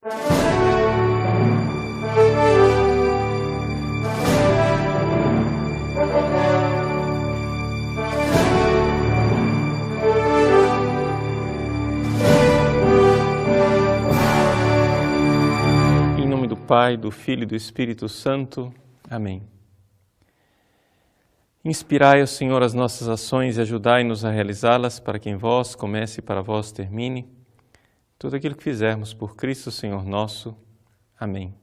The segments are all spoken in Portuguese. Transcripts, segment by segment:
Em nome do Pai, do Filho e do Espírito Santo. Amém. Inspirai, ó Senhor, as nossas ações e ajudai-nos a realizá-las, para que em vós comece e para vós termine tudo aquilo que fizermos por Cristo, Senhor nosso. Amém.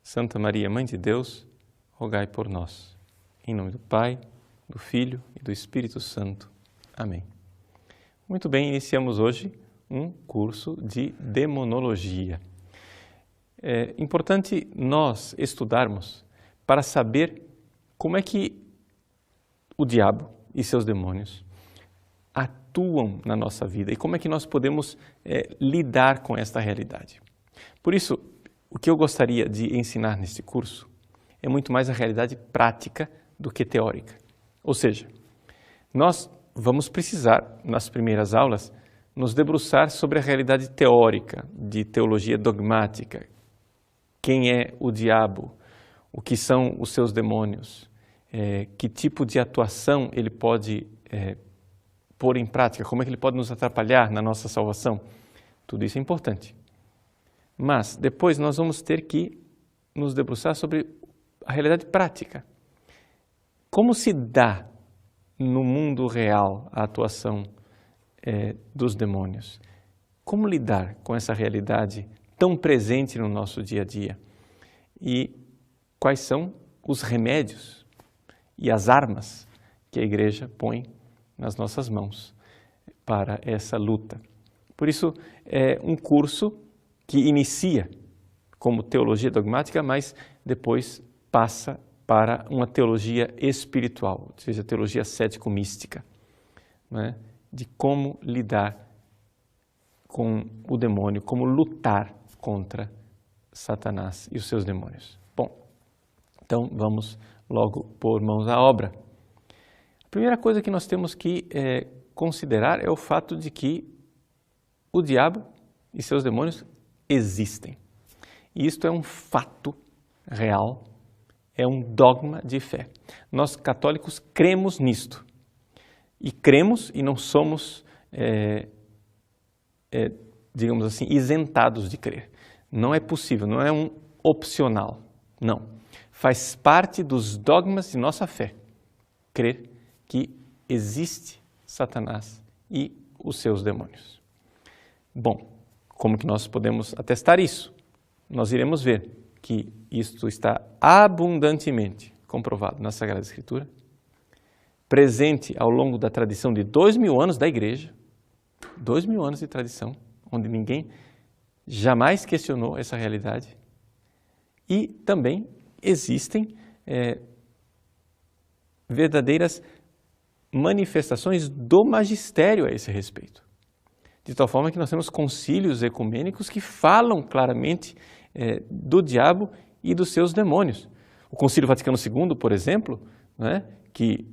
Santa Maria, Mãe de Deus, rogai por nós. Em nome do Pai, do Filho e do Espírito Santo. Amém. Muito bem, iniciamos hoje um curso de demonologia. É importante nós estudarmos para saber como é que o diabo e seus demônios atuam na nossa vida e como é que nós podemos lidar com esta realidade. Por isso, o que eu gostaria de ensinar neste curso é muito mais a realidade prática do que teórica. Ou seja, nós vamos precisar, nas primeiras aulas, nos debruçar sobre a realidade teórica, de teologia dogmática. Quem é o diabo? O que são os seus demônios? Que tipo de atuação ele pode pôr em prática? Como é que ele pode nos atrapalhar na nossa salvação? Tudo isso é importante. Mas depois nós vamos ter que nos debruçar sobre a realidade prática. Como se dá no mundo real a atuação dos demônios? Como lidar com essa realidade tão presente no nosso dia a dia? E quais são os remédios e as armas que a Igreja põe nas nossas mãos para essa luta? Por isso, é um curso que inicia como teologia dogmática, mas depois passa para uma teologia espiritual, ou seja, teologia cético-mística, né? De como lidar com o demônio, como lutar contra Satanás e os seus demônios. Bom, então vamos logo pôr mãos à obra. A primeira coisa que nós temos que considerar é o fato de que o diabo e seus demônios existem. E isto é um fato real, é um dogma de fé. Nós católicos cremos nisto. E cremos e não somos, digamos assim, isentados de crer. Não é possível, não é um opcional, não. Faz parte dos dogmas de nossa fé, crer que existe Satanás e os seus demônios. Bom, como que nós podemos atestar isso? Nós iremos ver que isto está abundantemente comprovado na Sagrada Escritura, presente ao longo da tradição de 2000 anos da Igreja, 2000 anos de tradição, onde ninguém jamais questionou essa realidade, e também existem verdadeiras manifestações do magistério a esse respeito. De tal forma que nós temos concílios ecumênicos que falam claramente do diabo e dos seus demônios. O Concílio Vaticano II, por exemplo, né, que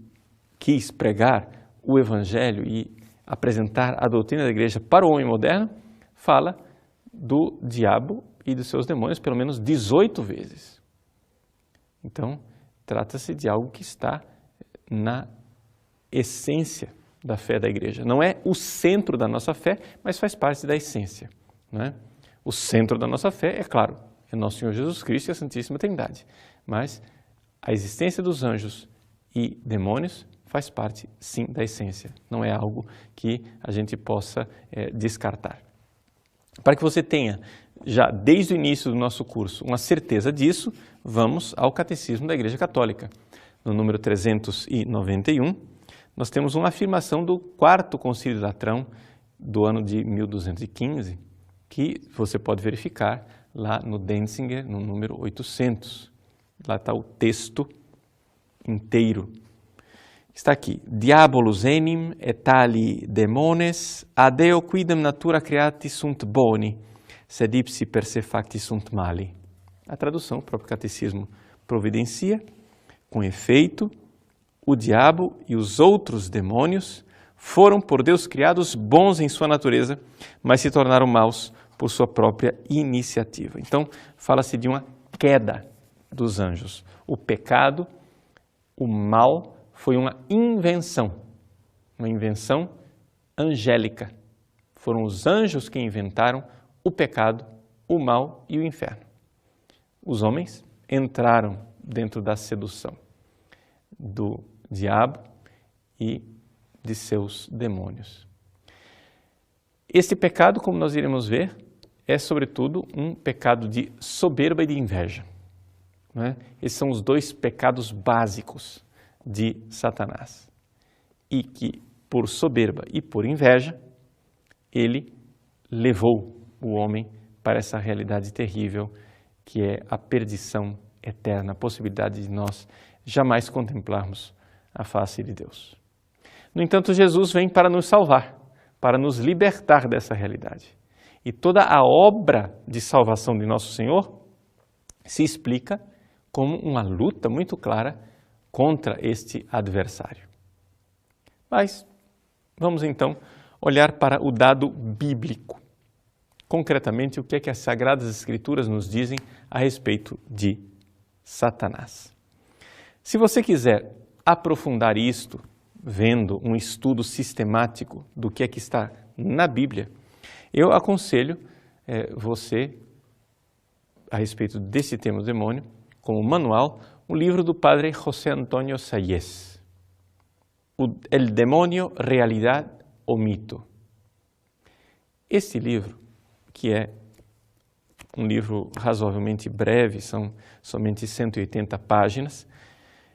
quis pregar o Evangelho e apresentar a doutrina da Igreja para o homem moderno, fala do diabo e dos seus demônios pelo menos 18 vezes. Então, trata-se de algo que está na essência da fé da Igreja. Não é o centro da nossa fé, mas faz parte da essência, né? O centro da nossa fé, é claro, é nosso Senhor Jesus Cristo e a Santíssima Trindade. Mas a existência dos anjos e demônios faz parte, sim, da essência. Não é algo que a gente possa descartar. Para que você tenha, já desde o início do nosso curso, uma certeza disso, vamos ao Catecismo da Igreja Católica. No número 391, nós temos uma afirmação do Quarto Concílio Latrão, do ano de 1215, que você pode verificar lá no Denzinger, no número 800. Lá está o texto inteiro. Está aqui: Diabolus enim et tali demones ad eo quidem natura creati sunt boni, sed ipsi per se facti sunt mali. A tradução, o próprio catecismo providencia: com efeito, o diabo e os outros demônios foram por Deus criados bons em sua natureza, mas se tornaram maus por sua própria iniciativa. Então, fala-se de uma queda dos anjos. O pecado, o mal, foi uma invenção angélica. Foram os anjos que inventaram o pecado, o mal e o inferno. Os homens entraram dentro da sedução do diabo e de seus demônios. Este pecado, como nós iremos ver, é sobretudo um pecado de soberba e de inveja, não é? Esses são os dois pecados básicos de Satanás. E que, por soberba e por inveja, ele levou o homem para essa realidade terrível que é a perdição eterna, a possibilidade de nós jamais contemplarmos a face de Deus. No entanto, Jesus vem para nos salvar, para nos libertar dessa realidade. E toda a obra de salvação de nosso Senhor se explica como uma luta muito clara contra este adversário. Mas vamos então olhar para o dado bíblico. Concretamente, o que é que as Sagradas Escrituras nos dizem a respeito de Satanás. Se você quiser aprofundar isto, vendo um estudo sistemático do que é que está na Bíblia, eu aconselho você, a respeito desse tema do demônio, como manual, o livro do padre José Antonio Sayés, El Demonio, Realidad o Mito. Este livro, que é um livro razoavelmente breve, são somente 180 páginas,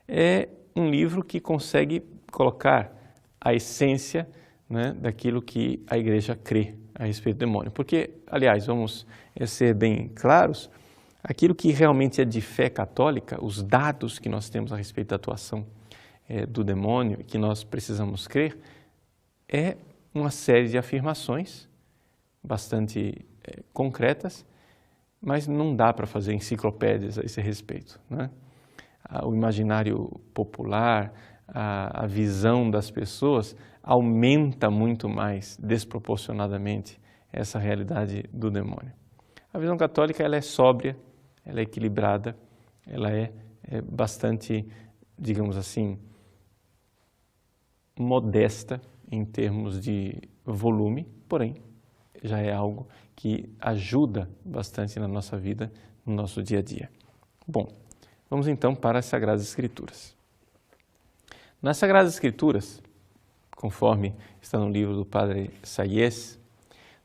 é um livro que consegue colocar a essência, né, daquilo que a Igreja crê a respeito do demônio. Porque, aliás, vamos ser bem claros, aquilo que realmente é de fé católica, os dados que nós temos a respeito da atuação do demônio, que nós precisamos crer, é uma série de afirmações bastante concretas, mas não dá para fazer enciclopédias a esse respeito, né? O imaginário popular, a visão das pessoas aumenta muito mais desproporcionadamente essa realidade do demônio. A visão católica ela é sóbria, ela é equilibrada, ela é bastante, digamos assim, modesta em termos de volume, porém já é algo que ajuda bastante na nossa vida, no nosso dia a dia. Bom, vamos então para as Sagradas Escrituras. Nas Sagradas Escrituras, conforme está no livro do padre Sayés,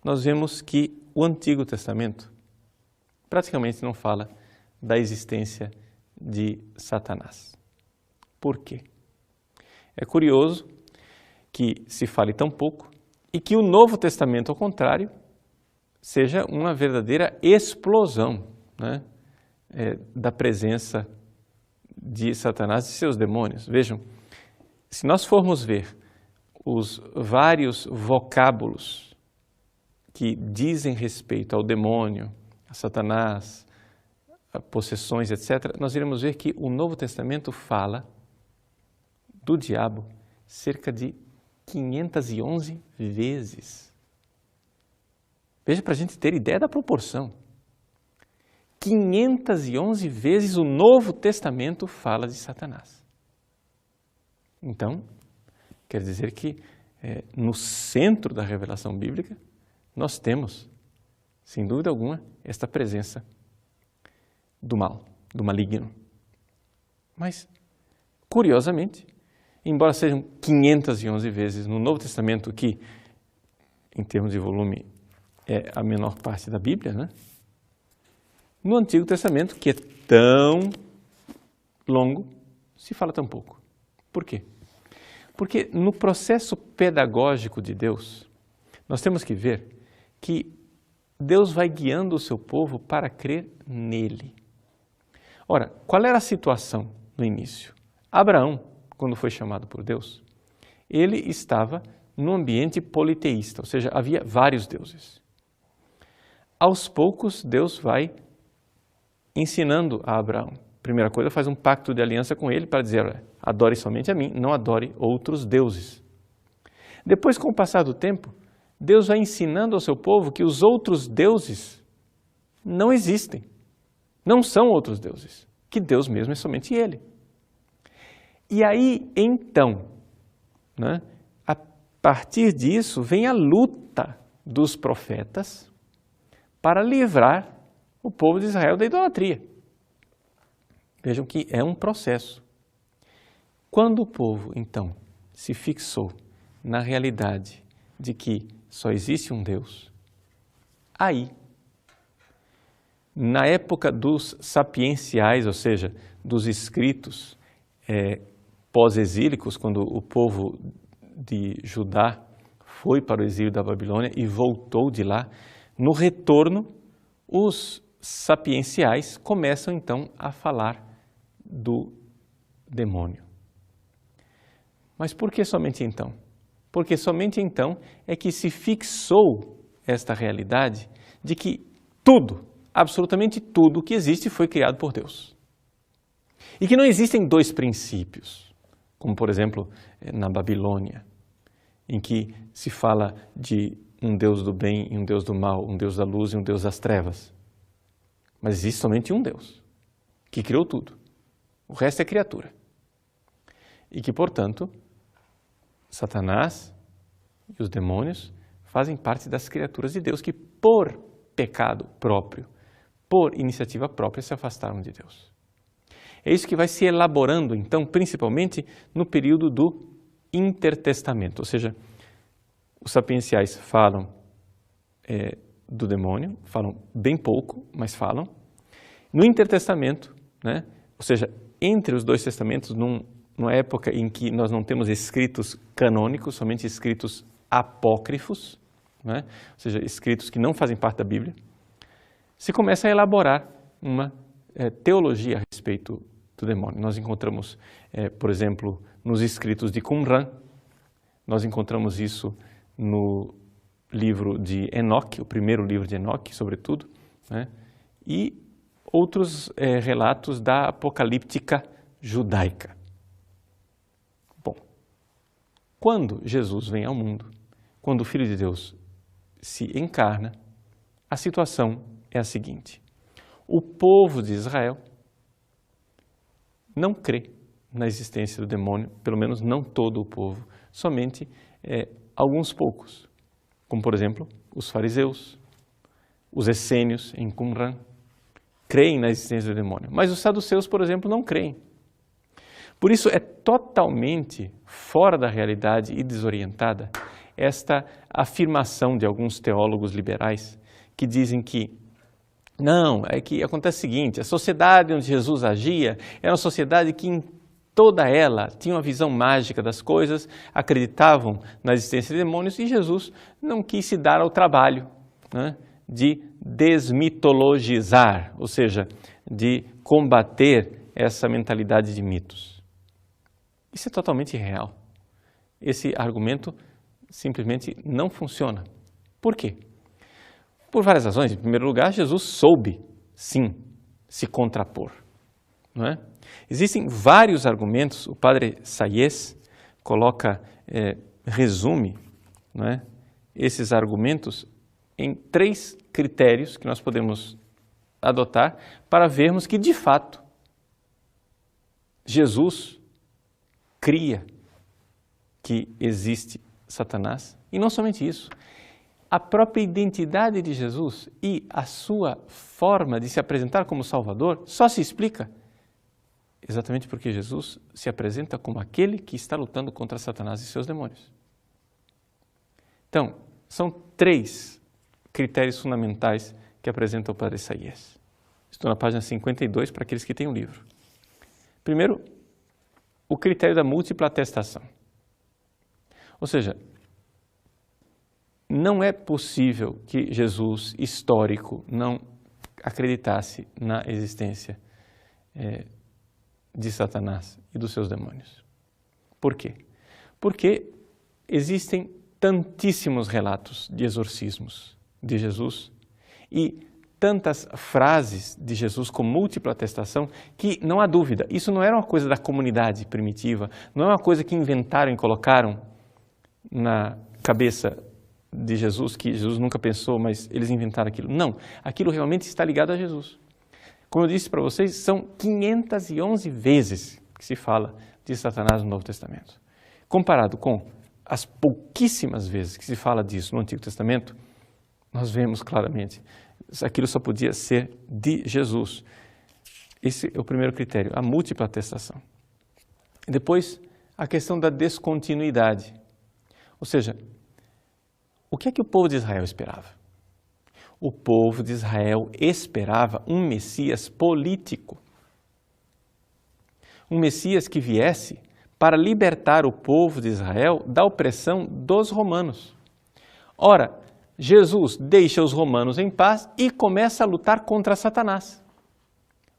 nós vemos que o Antigo Testamento praticamente não fala da existência de Satanás. Por quê? É curioso que se fale tão pouco e que o Novo Testamento, ao contrário, seja uma verdadeira explosão, né, da presença de Satanás e seus demônios. Vejam, se nós formos ver os vários vocábulos que dizem respeito ao demônio, a Satanás, a possessões, etc., nós iremos ver que o Novo Testamento fala do diabo cerca de 511 vezes. Veja, para a gente ter ideia da proporção. 511 vezes o Novo Testamento fala de Satanás. Então, quer dizer que no centro da revelação bíblica, nós temos, sem dúvida alguma, esta presença do mal, do maligno. Mas, curiosamente, embora sejam 511 vezes no Novo Testamento, que, em termos de volume, é a menor parte da Bíblia, né? No Antigo Testamento, que é tão longo, se fala tão pouco. Por quê? Porque no processo pedagógico de Deus, nós temos que ver que Deus vai guiando o seu povo para crer nele. Ora, qual era a situação no início? Abraão, quando foi chamado por Deus, ele estava num ambiente politeísta, ou seja, havia vários deuses. Aos poucos, Deus vai ensinando a Abraão. Primeira coisa, faz um pacto de aliança com ele para dizer, olha, adore somente a mim, não adore outros deuses. Depois, com o passar do tempo, Deus vai ensinando ao seu povo que os outros deuses não existem, não são outros deuses, que Deus mesmo é somente Ele. E aí, então, né, a partir disso, vem a luta dos profetas para livrar o povo de Israel da idolatria. Vejam que é um processo. Quando o povo, então, se fixou na realidade de que só existe um Deus, aí, na época dos sapienciais, ou seja, dos escritos pós-exílicos, quando o povo de Judá foi para o exílio da Babilônia e voltou de lá, no retorno, os sapienciais começam então a falar do demônio. Mas por que somente então? Porque somente então é que se fixou esta realidade de que tudo, absolutamente tudo que existe foi criado por Deus. E que não existem dois princípios, como por exemplo na Babilônia, em que se fala de um Deus do bem e um Deus do mal, um Deus da luz e um Deus das trevas. Mas existe somente um Deus, que criou tudo. O resto é criatura. E que, portanto, Satanás e os demônios fazem parte das criaturas de Deus que, por pecado próprio, por iniciativa própria, se afastaram de Deus. É isso que vai se elaborando, então, principalmente no período do intertestamento, ou seja, os sapienciais falam do demônio, falam bem pouco, mas falam. No intertestamento, né, ou seja, entre os dois testamentos, numa época em que nós não temos escritos canônicos, somente escritos apócrifos, né, ou seja, escritos que não fazem parte da Bíblia, se começa a elaborar uma teologia a respeito do demônio. Nós encontramos, por exemplo, nos escritos de Qumran, nós encontramos isso no livro de Enoque, o primeiro livro de Enoque, sobretudo, né? E outros relatos da apocalíptica judaica. Bom, quando Jesus vem ao mundo, quando o Filho de Deus se encarna, a situação é a seguinte: o povo de Israel não crê na existência do demônio, pelo menos não todo o povo, somente alguns poucos, como por exemplo os fariseus, os essênios em Qumran, creem na existência do demônio, mas os saduceus, por exemplo, não creem. Por isso é totalmente fora da realidade e desorientada esta afirmação de alguns teólogos liberais que dizem que não, é que acontece o seguinte: a sociedade onde Jesus agia era uma sociedade que em toda ela tinha uma visão mágica das coisas, acreditavam na existência de demônios e Jesus não quis se dar ao trabalho, né, de desmitologizar, ou seja, de combater essa mentalidade de mitos. Isso é totalmente irreal. Esse argumento simplesmente não funciona. Por quê? Por várias razões. Em primeiro lugar, Jesus soube, sim, se contrapor, não é? Existem vários argumentos, o padre Sayes coloca, resume, não é, esses argumentos em 3 critérios que nós podemos adotar para vermos que, de fato, Jesus cria que existe Satanás. E não somente isso, a própria identidade de Jesus e a sua forma de se apresentar como Salvador só se explica exatamente porque Jesus se apresenta como aquele que está lutando contra Satanás e seus demônios. Então, são 3 critérios fundamentais que apresenta o padre Sayes. Estou na página 52 para aqueles que têm o livro. Primeiro, o critério da múltipla atestação. Ou seja, não é possível que Jesus, histórico, não acreditasse na existência de Satanás e dos seus demônios. Por quê? Porque existem tantíssimos relatos de exorcismos de Jesus e tantas frases de Jesus com múltipla atestação que não há dúvida, isso não era uma coisa da comunidade primitiva, não é uma coisa que inventaram e colocaram na cabeça de Jesus que Jesus nunca pensou, mas eles inventaram aquilo. Não, aquilo realmente está ligado a Jesus. Como eu disse para vocês, são 511 vezes que se fala de Satanás no Novo Testamento. Comparado com as pouquíssimas vezes que se fala disso no Antigo Testamento, nós vemos claramente, aquilo só podia ser de Jesus. Esse é o primeiro critério, a múltipla atestação. E depois, a questão da descontinuidade. Ou seja, o que é que o povo de Israel esperava? O povo de Israel esperava um Messias político. Um Messias que viesse para libertar o povo de Israel da opressão dos romanos. Ora, Jesus deixa os romanos em paz e começa a lutar contra Satanás,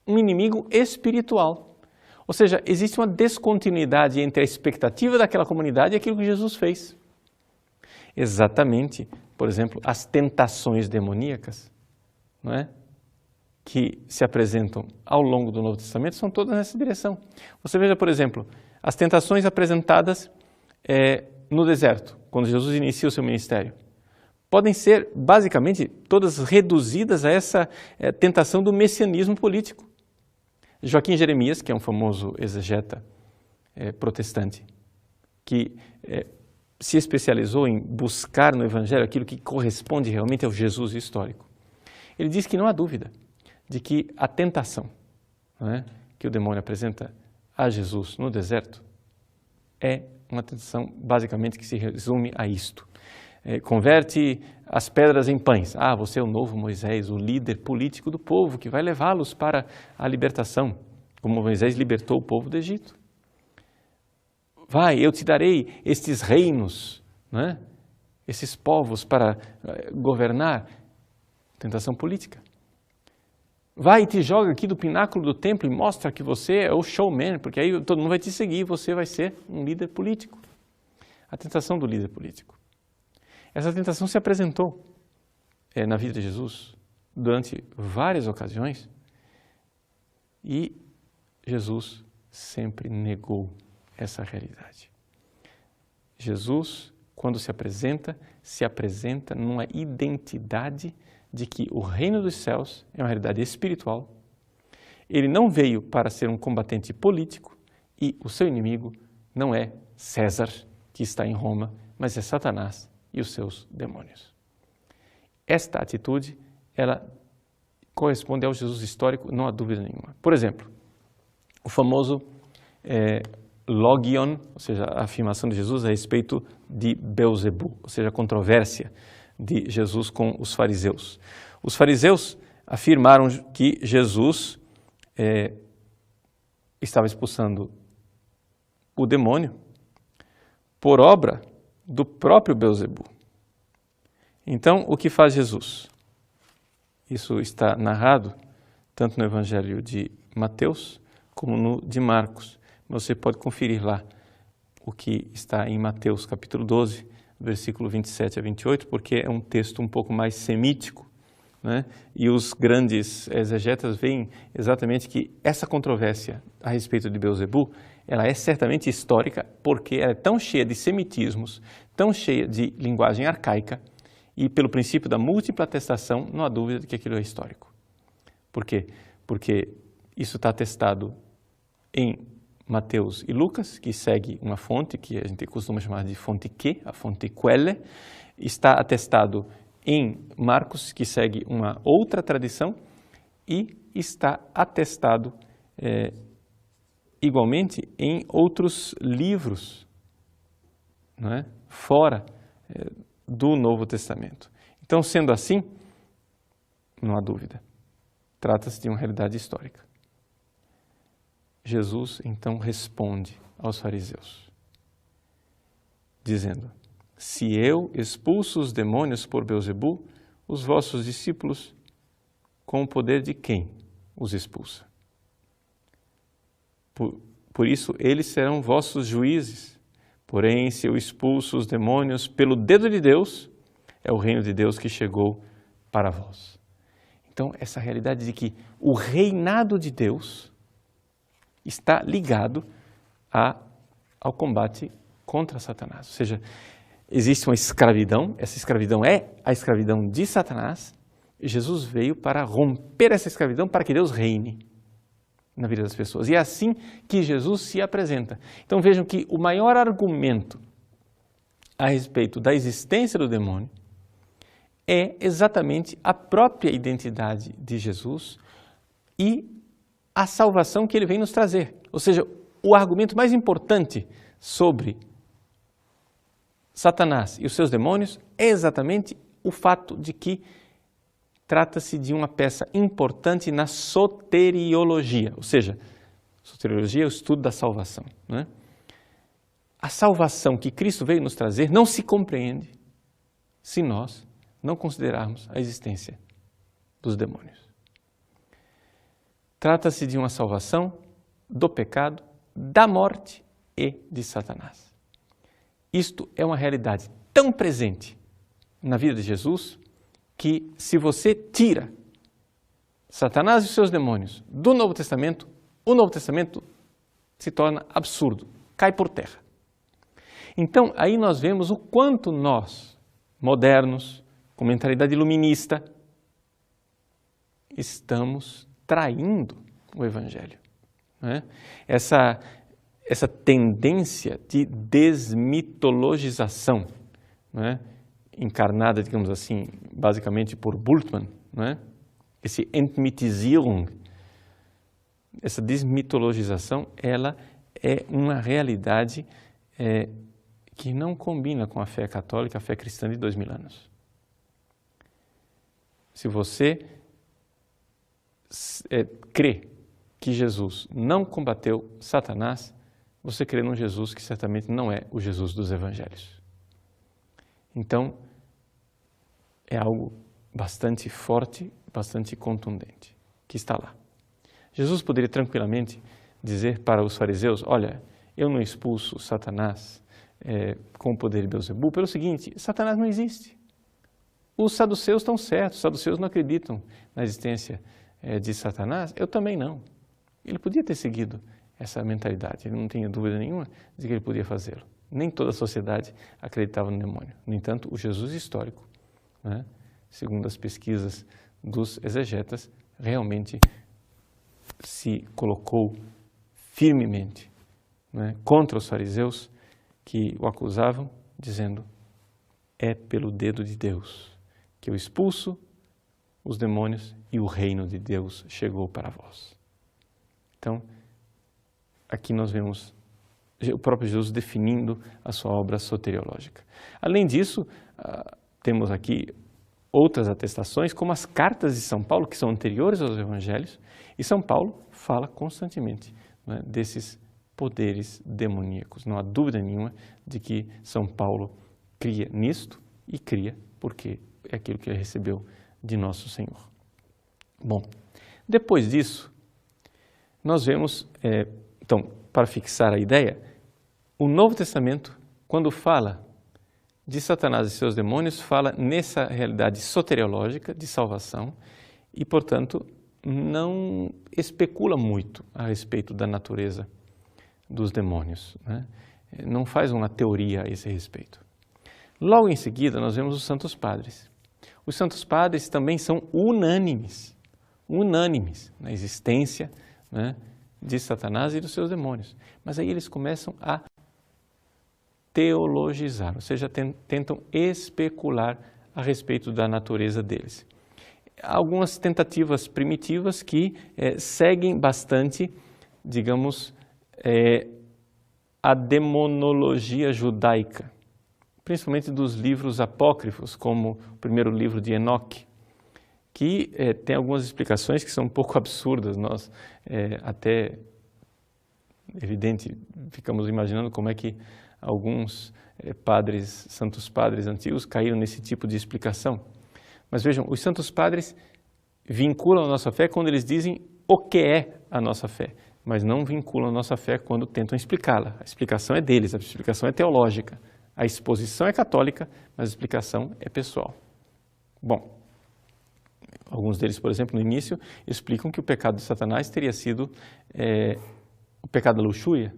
um inimigo espiritual. Ou seja, existe uma descontinuidade entre a expectativa daquela comunidade e aquilo que Jesus fez. Exatamente, por exemplo, as tentações demoníacas, não é? Que se apresentam ao longo do Novo Testamento são todas nessa direção. Você veja, por exemplo, as tentações apresentadas no deserto, quando Jesus inicia o seu ministério, podem ser basicamente todas reduzidas a essa tentação do messianismo político. Joaquim Jeremias, que é um famoso exegeta protestante, que se especializou em buscar no Evangelho aquilo que corresponde realmente ao Jesus histórico. Ele diz que não há dúvida de que a tentação, não é, que o demônio apresenta a Jesus no deserto é uma tentação basicamente que se resume a isto. Converte as pedras em pães. Ah, você é o novo Moisés, o líder político do povo que vai levá-los para a libertação, como Moisés libertou o povo do Egito. Vai, eu te darei estes reinos, né? Esses povos para governar. Tentação política. Vai e te joga aqui do pináculo do templo e mostra que você é o showman, porque aí todo mundo vai te seguir e você vai ser um líder político. A tentação do líder político. Essa tentação se apresentou na vida de Jesus durante várias ocasiões e Jesus sempre negou essa realidade. Jesus, quando se apresenta numa identidade de que o reino dos céus é uma realidade espiritual. Ele não veio para ser um combatente político e o seu inimigo não é César, que está em Roma, mas é Satanás e os seus demônios. Esta atitude, ela corresponde ao Jesus histórico, não há dúvida nenhuma. Por exemplo, o famoso logion, ou seja, a afirmação de Jesus a respeito de Beelzebu, ou seja, a controvérsia de Jesus com os fariseus. Os fariseus afirmaram que Jesus estava expulsando o demônio por obra do próprio Beelzebu. Então, o que faz Jesus? Isso está narrado tanto no Evangelho de Mateus como no de Marcos. Você pode conferir lá o que está em Mateus capítulo 12, versículo 27 a 28, porque é um texto um pouco mais semítico, né? E os grandes exegetas veem exatamente que essa controvérsia a respeito de Beelzebu, ela é certamente histórica, porque ela é tão cheia de semitismos, tão cheia de linguagem arcaica, e pelo princípio da múltipla atestação, não há dúvida de que aquilo é histórico. Por quê? Porque isso está atestado em Mateus e Lucas, que segue uma fonte que a gente costuma chamar de fonte Q, a fonte Quelle, está atestado em Marcos, que segue uma outra tradição, e está atestado igualmente em outros livros, não é? Fora do Novo Testamento. Então, sendo assim, não há dúvida, trata-se de uma realidade histórica. Jesus, então, responde aos fariseus, dizendo: se eu expulso os demônios por Beelzebu, os vossos discípulos, com o poder de quem os expulsa? Por isso, eles serão vossos juízes. Porém, se eu expulso os demônios pelo dedo de Deus, é o reino de Deus que chegou para vós. Então, essa realidade de que o reinado de Deus está ligado ao combate contra Satanás. Ou seja, existe uma escravidão, essa escravidão é a escravidão de Satanás, e Jesus veio para romper essa escravidão para que Deus reine na vida das pessoas. E é assim que Jesus se apresenta. Então vejam que o maior argumento a respeito da existência do demônio é exatamente a própria identidade de Jesus e a salvação que ele vem nos trazer. Ou seja, o argumento mais importante sobre Satanás e os seus demônios é exatamente o fato de que trata-se de uma peça importante na soteriologia, ou seja, soteriologia é o estudo da salvação, né? A salvação que Cristo veio nos trazer não se compreende se nós não considerarmos a existência dos demônios. Trata-se de uma salvação do pecado, da morte e de Satanás. Isto é uma realidade tão presente na vida de Jesus que se você tira Satanás e os seus demônios do Novo Testamento, o Novo Testamento se torna absurdo, cai por terra. Então, aí nós vemos o quanto nós, modernos, com mentalidade iluminista, estamos traindo o Evangelho, né? Essa tendência de desmitologização, né? Encarnada, digamos assim, basicamente por Bultmann, né? Esse Entmythisierung, essa desmitologização, ela é uma realidade que não combina com a fé católica, a fé cristã de 2000 anos. Se você crê que Jesus não combateu Satanás, você crê num Jesus que certamente não é o Jesus dos Evangelhos. Então, é algo bastante forte, bastante contundente, que está lá. Jesus poderia tranquilamente dizer para os fariseus, olha, eu não expulso Satanás com o poder de Beelzebul, pelo seguinte, Satanás não existe. Os saduceus estão certos, os saduceus não acreditam na existência de Satanás, eu também não. Ele podia ter seguido essa mentalidade, ele não tinha dúvida nenhuma de que ele podia fazê-lo. Nem toda a sociedade acreditava no demônio. No entanto, o Jesus histórico, né, segundo as pesquisas dos exegetas, realmente se colocou firmemente, né, contra os fariseus que o acusavam, dizendo, é pelo dedo de Deus que eu expulso os demônios e o reino de Deus chegou para vós. Então, aqui nós vemos o próprio Jesus definindo a sua obra soteriológica. Além disso, temos aqui outras atestações, como as cartas de São Paulo, que são anteriores aos evangelhos, e São Paulo fala constantemente, né, desses poderes demoníacos. Não há dúvida nenhuma de que São Paulo cria nisto e cria porque é aquilo que ele recebeu de nosso Senhor. Bom, depois disso, nós vemos, então, para fixar a ideia, o Novo Testamento, quando fala de Satanás e seus demônios, fala nessa realidade soteriológica de salvação e, portanto, não especula muito a respeito da natureza dos demônios, né? Não faz uma teoria a esse respeito. Logo em seguida, nós vemos os Santos Padres. Os Santos Padres também são unânimes na existência, né, de Satanás e dos seus demônios. Mas aí eles começam a teologizar, ou seja, tentam especular a respeito da natureza deles. Algumas tentativas primitivas que seguem bastante, digamos, a demonologia judaica, principalmente dos livros apócrifos, como o primeiro livro de Enoque, que tem algumas explicações que são um pouco absurdas. Nós até, evidente, ficamos imaginando como é que alguns santos padres antigos caíram nesse tipo de explicação. Mas vejam, os santos padres vinculam a nossa fé quando eles dizem o que é a nossa fé, mas não vinculam a nossa fé quando tentam explicá-la. A explicação é deles, a explicação é teológica. A exposição é católica, mas a explicação é pessoal. Bom, alguns deles, por exemplo, no início, explicam que o pecado de Satanás teria sido o pecado da luxúria,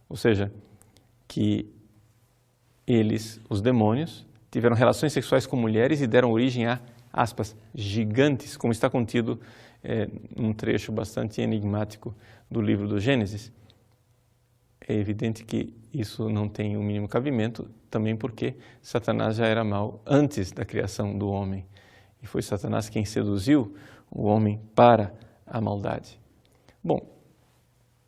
ou seja, que eles, os demônios, tiveram relações sexuais com mulheres e deram origem a, aspas, gigantes, como está contido num trecho bastante enigmático do livro do Gênesis. É evidente que isso não tem o mínimo cabimento, também porque Satanás já era mau antes da criação do homem. E foi Satanás quem seduziu o homem para a maldade. Bom,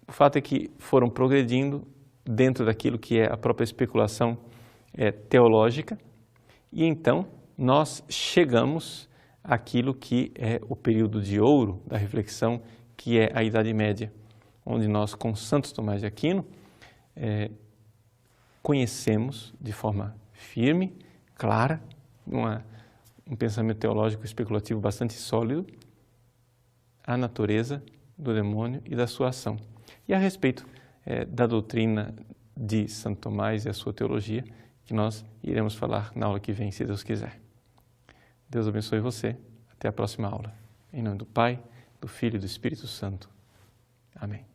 o fato é que foram progredindo dentro daquilo que é a própria especulação teológica, e então nós chegamos àquilo que é o período de ouro da reflexão, que é a Idade Média, onde nós, com Santo Tomás de Aquino, conhecemos de forma firme, clara, um pensamento teológico especulativo bastante sólido, a natureza do demônio e da sua ação. E a respeito da doutrina de Santo Tomás e a sua teologia, que nós iremos falar na aula que vem, se Deus quiser. Deus abençoe você. Até a próxima aula. Em nome do Pai, do Filho e do Espírito Santo. Amém.